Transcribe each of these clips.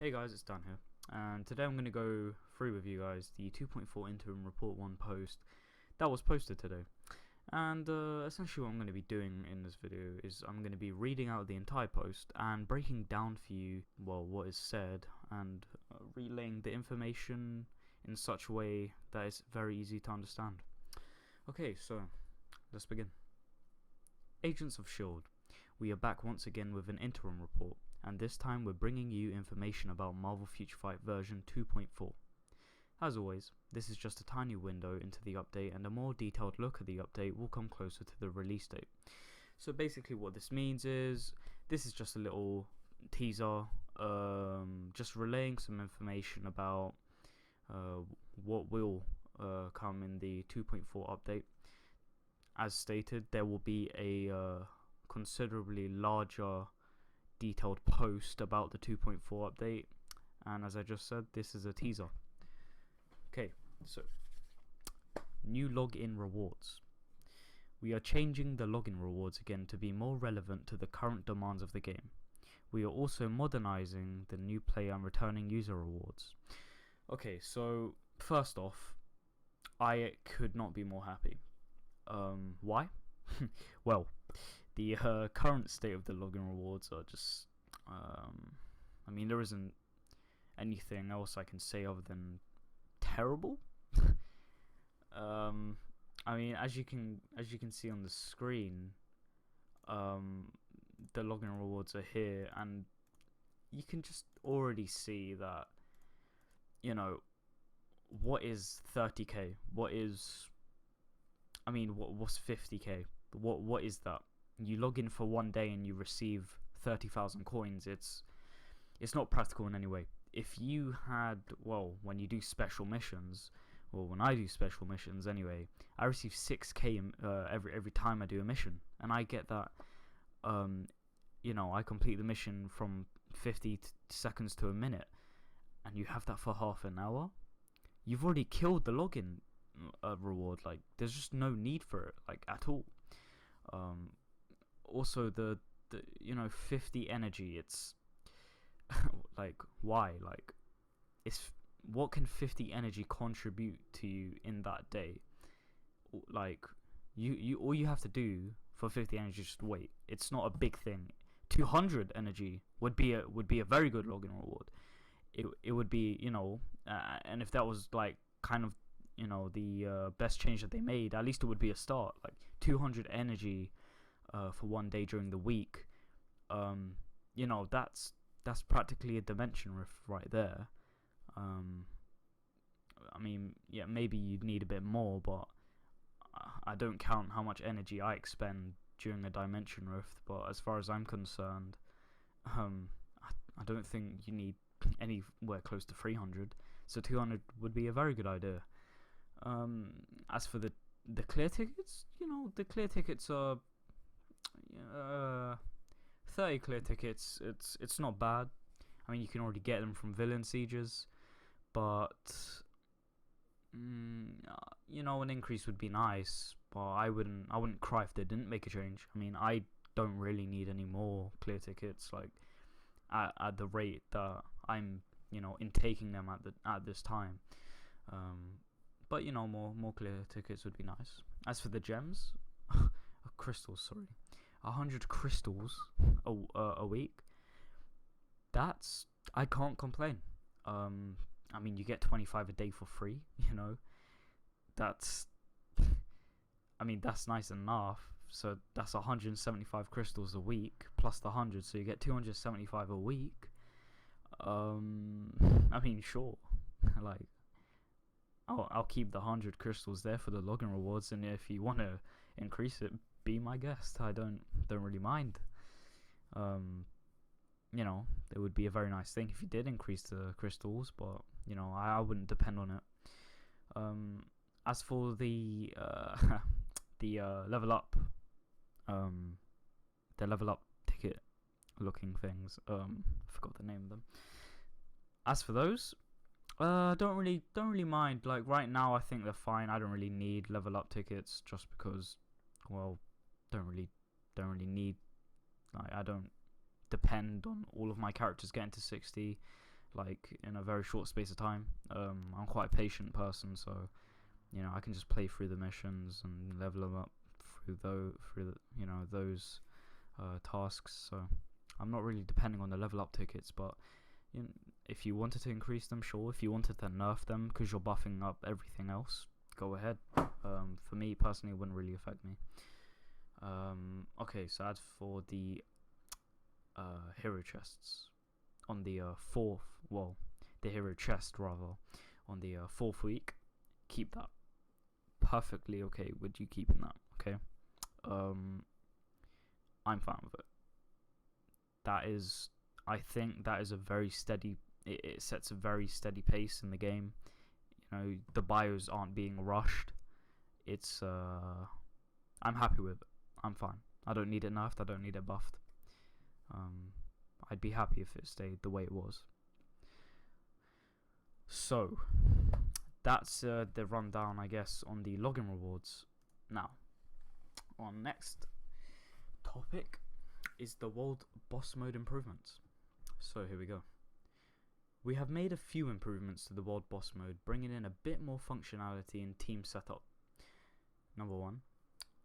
Hey guys, it's Dan here, and today I'm going to go through with you guys the 2.4 Interim Report 1 post that was posted today. And essentially what I'm going to be doing in this video is I'm going to be reading out the entire post and breaking down for you, well, what is said, and relaying the information in such a way that it's very easy to understand. Okay, so let's begin. Agents of S.H.I.E.L.D., we are back once again with an interim report, and this time we're bringing you information about Marvel Future Fight version 2.4. As always, this is just a tiny window into the update, and a more detailed look at the update will come closer to the release date. So basically what this means is, this is just a little teaser, just relaying some information about what will come in the 2.4 update. As stated, there will be a considerably larger detailed post about the 2.4 update, and as I just said, this is a teaser. Okay, so new login rewards. We are changing the login rewards again to be more relevant to the current demands of the game. We are also modernizing the new player and returning user rewards. Okay, so first off, I could not be more happy. Why? Well, the current state of the login rewards are just, I mean, there isn't anything else I can say other than terrible. I mean, as you can see on the screen, the login rewards are here, and you can just already see that, you know, what is 30k? What is, I mean, what's 50k? What is that? You log in for one day and you receive 30,000 coins. It's not practical in any way. If you had, well, when you do special missions, or when I do special missions anyway, I receive 6k every time I do a mission, and I get that. You know, I complete the mission from 50 seconds to a minute, and you have that for half an hour. You've already killed the login reward. Like, there's just no need for it, like, at all. Also, the 50 energy, it's like, why? Like, it's, what can 50 energy contribute to you in that day? Like, you all you have to do for 50 energy is just wait. It's not a big thing. 200 energy would be a very good login reward. It would be, you know, and if that was like kind of, you know, the best change that they made, at least it would be a start. Like 200 energy for one day during the week, you know, that's practically a dimension rift right there. I mean, yeah, maybe you'd need a bit more, but I don't count how much energy I expend during a dimension rift. But as far as I'm concerned, I don't think you need anywhere close to 300, so 200 would be a very good idea. As for the clear tickets, you know, the clear tickets are 30 clear tickets. It's not bad. I mean, you can already get them from villain sieges, but you know, an increase would be nice. But I wouldn't cry if they didn't make a change. I mean, I don't really need any more clear tickets, like at the rate that I'm, you know, intaking them at this time. But you know, more clear tickets would be nice. As for the gems, crystals, sorry, 100 crystals a week. That's, I can't complain. I mean, you get 25 a day for free. You know, that's, I mean, that's nice enough. So that's 175 crystals a week plus the 100, so you get 275 a week. I mean, sure, like, I'll keep the 100 crystals there for the login rewards, and if you want to increase it, be my guest. I don't really mind. You know, it would be a very nice thing if you did increase the crystals, but you know, I wouldn't depend on it. As for the level up, the level up ticket looking things, I forgot the name of them. As for those, don't really mind. Like, right now I think they're fine. I don't really need level up tickets, just because, well, don't really need, like, I don't depend on all of my characters getting to 60. like in a very short space of time. I'm quite a patient person, so you know I can just play through the missions and level them up those tasks. So I'm not really depending on the level up tickets, but you know, if you wanted to increase them, sure. If you wanted to nerf them because you're buffing up everything else, go ahead. For me personally, it wouldn't really affect me. Okay, so as for the hero chests on the the hero chest rather, on the 4th week, keep that. Perfectly okay with you keeping that, okay? I'm fine with it. I think that is a very steady, it sets a very steady pace in the game. You know, the bios aren't being rushed. It's, I'm happy with it. I'm fine. I don't need it nerfed, I don't need it buffed. I'd be happy if it stayed the way it was. So, that's the rundown, I guess, on the login rewards. Now, on next topic is the world boss mode improvements. So here we go. We have made a few improvements to the world boss mode, bringing in a bit more functionality in team setup. Number 1,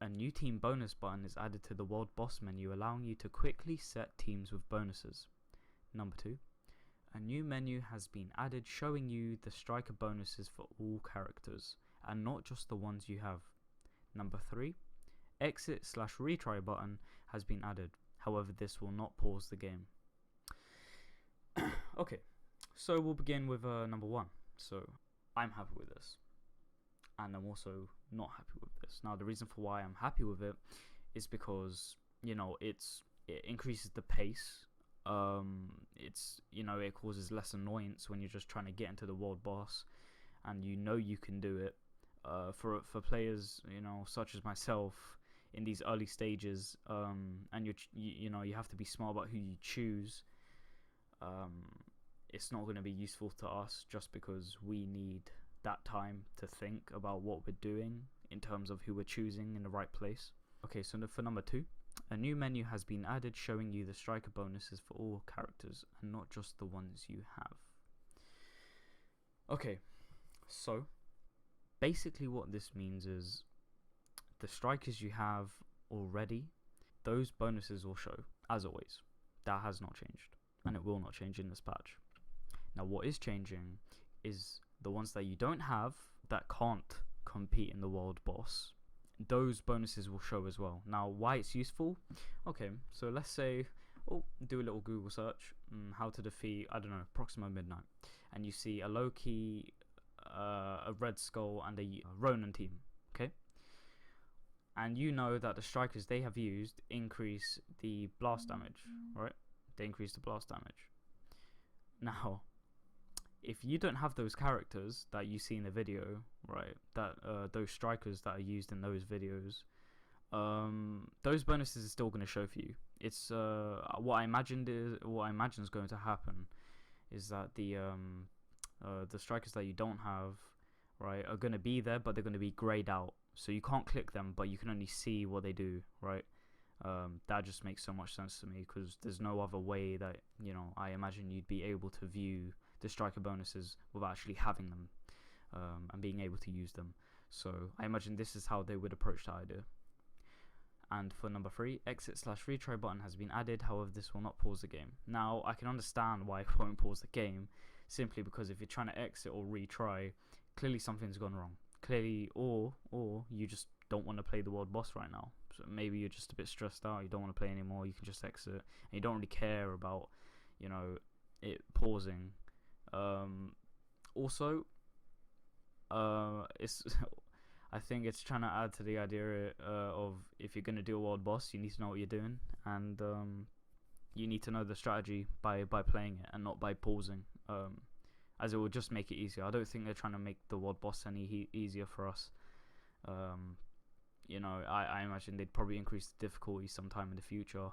a new team bonus button is added to the world boss menu, allowing you to quickly set teams with bonuses. Number 2, a new menu has been added showing you the striker bonuses for all characters, and not just the ones you have. Number 3, exit/retry button has been added, however this will not pause the game. Okay, so we'll begin with number 1. So I'm happy with this, and I'm also not happy with this. Now the reason for why I'm happy with it is because, you know, it increases the pace. It causes less annoyance when you're just trying to get into the world boss and you know you can do it. For players, you know, such as myself in these early stages, and you have to be smart about who you choose. It's not going to be useful to us just because we need that time to think about what we're doing in terms of who we're choosing in the right place. Okay, so for number 2, a new menu has been added showing you the striker bonuses for all characters and not just the ones you have. Okay, so basically what this means is the strikers you have already, those bonuses will show, as always. That has not changed, and it will not change in this patch. Now what is changing is the ones that you don't have, that can't compete in the world boss, those bonuses will show as well. Now why it's useful? Okay, so let's say, do a little Google search, how to defeat, I don't know, Proxima Midnight, and you see a Loki, a Red Skull and a Ronin team, okay? And you know that the strikers they have used increase the blast damage, right? They increase the blast damage. Now, if you don't have those characters that you see in the video, right, that those strikers that are used in those videos, those bonuses are still going to show for you. It's what I imagine is going to happen is that the strikers that you don't have, right, are going to be there, but they're going to be grayed out, so you can't click them, but you can only see what they do, right? That just makes so much sense to me, because there's no other way that, you know, I imagine you'd be able to view the striker bonuses without actually having them, and being able to use them. So I imagine this is how they would approach the idea. And for number 3, exit/retry button has been added, however this will not pause the game. Now I can understand why it won't pause the game, simply because if you're trying to exit or retry, clearly something's gone wrong. Clearly, or you just don't want to play the world boss right now. So maybe you're just a bit stressed out, you don't want to play anymore, you can just exit, and you don't really care about, you know, it pausing. Also, it's I think it's trying to add to the idea of, if you're going to do a world boss, you need to know what you're doing, and you need to know the strategy by playing it and not by pausing, as it will just make it easier. I don't think they're trying to make the world boss any easier for us. You know, I imagine they'd probably increase the difficulty sometime in the future,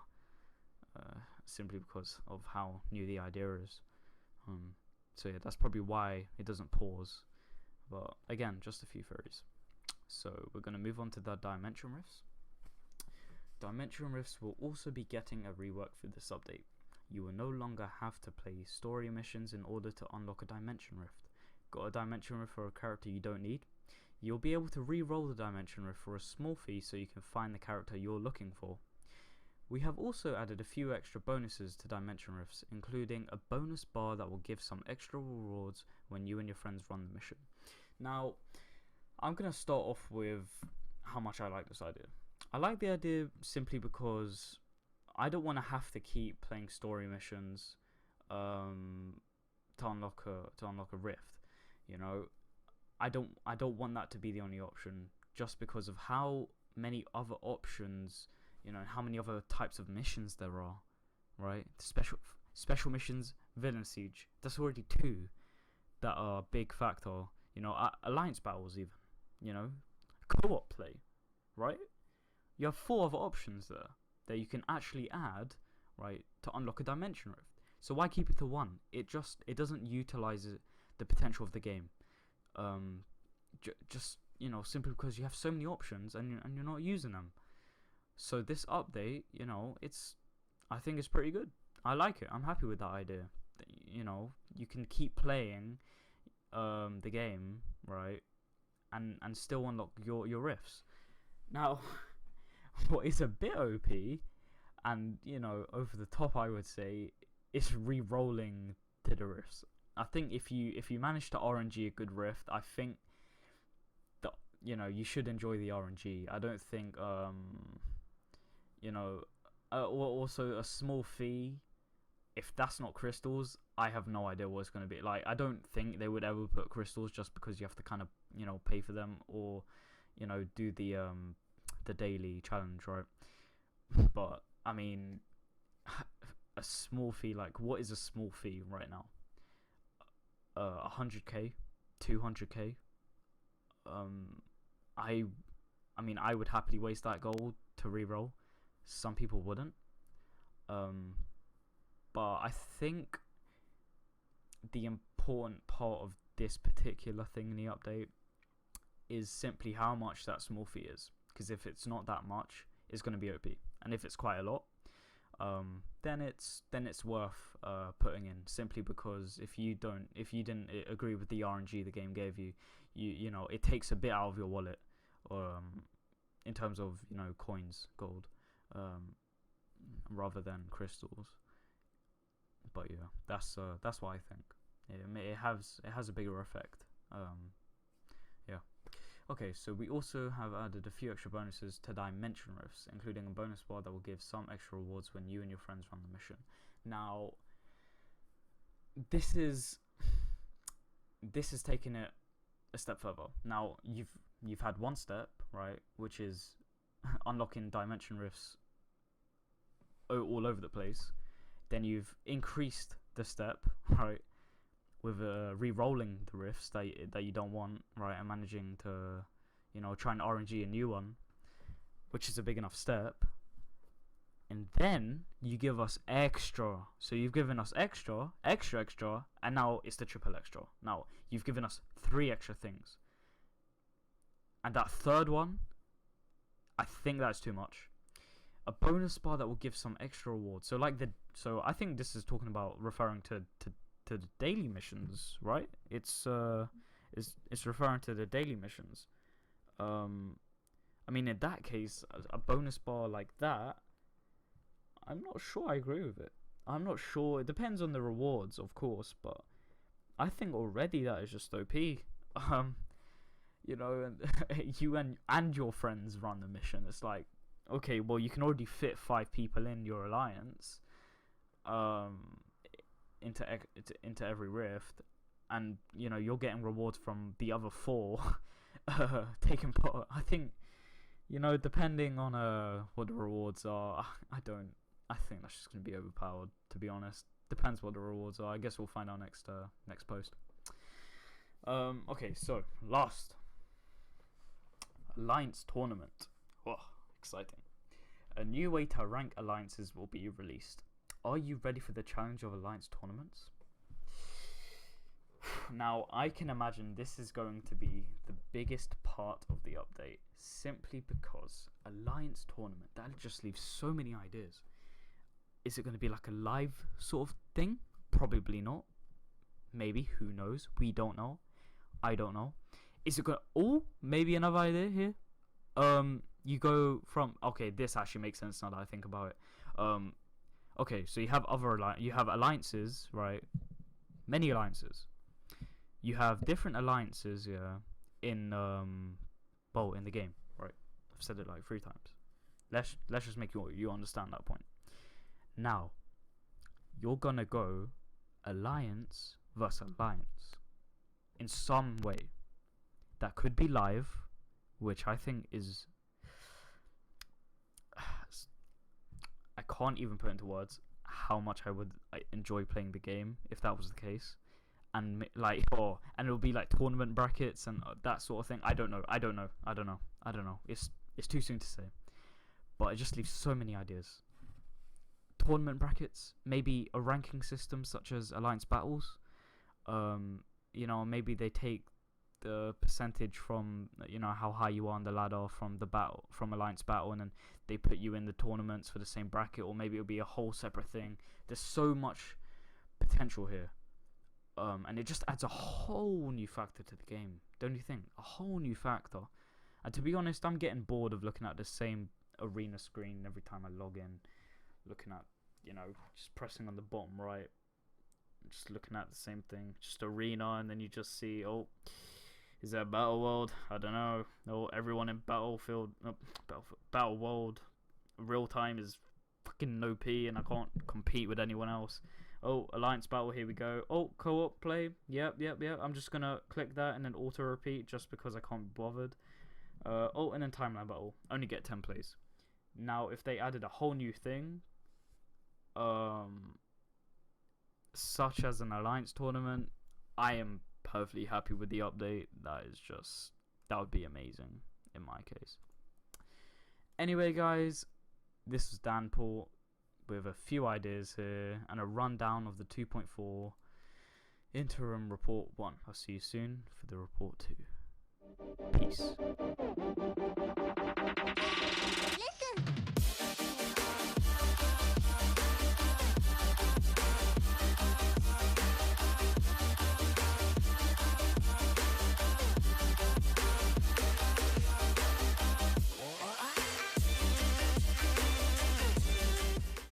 simply because of how new the idea is. So yeah, that's probably why it doesn't pause. But again, just a few theories. So we're going to move on to the Dimension Rifts. Dimension Rifts will also be getting a rework for this update. You will no longer have to play story missions in order to unlock a dimension rift. Got a dimension rift for a character you don't need? You'll be able to re-roll the dimension rift for a small fee so you can find the character you're looking for. We have also added a few extra bonuses to dimension rifts, including a bonus bar that will give some extra rewards when you and your friends run the mission. Now, I'm going to start off with how much I like this idea. I like the idea simply because I don't want to have to keep playing story missions to unlock a rift. You know, I don't want that to be the only option, just because of how many other options, you know, how many other types of missions there are, right? Special missions, villain siege. That's already 2 that are a big factor. You know, alliance battles even. You know, co-op play, right? You have 4 other options there that you can actually add, right, to unlock a dimension rift. So why keep it to 1? It doesn't utilize the potential of the game. Just, you know, simply because you have so many options and you're not using them. So this update, you know, I think it's pretty good. I like it. I'm happy with that idea. You know, you can keep playing the game, right, and still unlock your rifts. Now, what is a bit OP and, you know, over the top, I would say, is re-rolling to the rifts. I think if you manage to RNG a good rift, I think that, you know, you should enjoy the RNG. I don't think you know, also a small fee, if that's not crystals, I have no idea what it's going to be. Like, I don't think they would ever put crystals just because you have to kind of, you know, pay for them, or, you know, do the daily challenge, right? But I mean, a small fee, like, what is a small fee right now? 100k, 200k. I mean, I would happily waste that gold to reroll. Some people wouldn't. But I think the important part of this particular thing in the update is simply how much that small fee is. Because if it's not that much, it's going to be OP. And if it's quite a lot, then it's worth putting in, simply because if you didn't agree with the RNG the game gave you, you know, it takes a bit out of your wallet, in terms of, you know, coins, gold, rather than crystals. But yeah, that's what I think. It has a bigger effect. Yeah. Okay, so we also have added a few extra bonuses to dimension rifts, including a bonus bar that will give some extra rewards when you and your friends run the mission. Now, this is taking it a step further. Now, you've had one step, right, which is unlocking dimension rifts all over the place. Then you've increased the step, right, with re-rolling the rifts that you don't want, right, and managing to, you know, try and RNG a new one, which is a big enough step. And then you give us extra. So you've given us extra, and now it's the triple extra. Now you've given us 3 extra things, and that third one, I think that's too much. A bonus bar that will give some extra rewards. So I think this is referring to the daily missions, right? It's referring to the daily missions. I mean, in that case, a bonus bar like that, I'm not sure I agree with it. I'm not sure. It depends on the rewards, of course, but I think already that is just OP. You know, you and your friends run the mission. It's like, okay, well, you can already fit 5 people in your alliance, into every rift, and, you know, you're getting rewards from the other 4 taking part. I think, you know, depending on what the rewards are, I think that's just gonna be overpowered, to be honest. Depends what the rewards are. I guess we'll find out next post. Okay, so last, alliance tournament. Whoa, exciting. A new way to rank alliances will be released. Are you ready for the challenge of alliance tournaments? Now, I can imagine this is going to be the biggest part of the update, simply because alliance tournament, that just leaves so many ideas. Is it going to be like a live sort of thing? Probably not. Maybe, who knows? We don't know. I don't know. Is it going to... Oh, maybe another idea here. You go from... Okay, this actually makes sense now that I think about it. Okay, so you have alliances, right? Many alliances. You have different alliances, yeah, in the game, right? I've said it like 3 times. Let's just make you understand that point. Now, you're gonna go alliance versus alliance in some way. That could be live, which I think is... I can't even put into words how much I would enjoy playing the game if that was the case. And and it'll be like tournament brackets and that sort of thing. I don't know. It's too soon to say. But it just leaves so many ideas. Tournament brackets, maybe a ranking system such as Alliance Battles. Maybe they take the percentage from how high you are on the ladder from Alliance Battle, and then they put you in the tournaments for the same bracket, or maybe it'll be a whole separate thing. There's so much potential here. And it just adds a whole new factor to the game, don't you think? A whole new factor. And to be honest, I'm getting bored of looking at the same arena screen every time I log in, looking at, just pressing on the bottom right, just looking at the same thing, just arena, and then you just see, oh, is that Battle World? I don't know. Oh, everyone in Battle World real time is fucking OP, and I can't compete with anyone else. Oh, Alliance Battle, here we go. Oh, co-op play. Yep. I'm just gonna click that and then auto repeat just because I can't be bothered. And then Timeline Battle. Only get 10 plays. Now, if they added a whole new thing, such as an Alliance tournament, I am perfectly happy with the update. That would be amazing in my case. Anyway, guys, this was Dan Paul with a few ideas here and a rundown of the 2.4 Interim Report 1. I'll see you soon for the Report 2. Peace.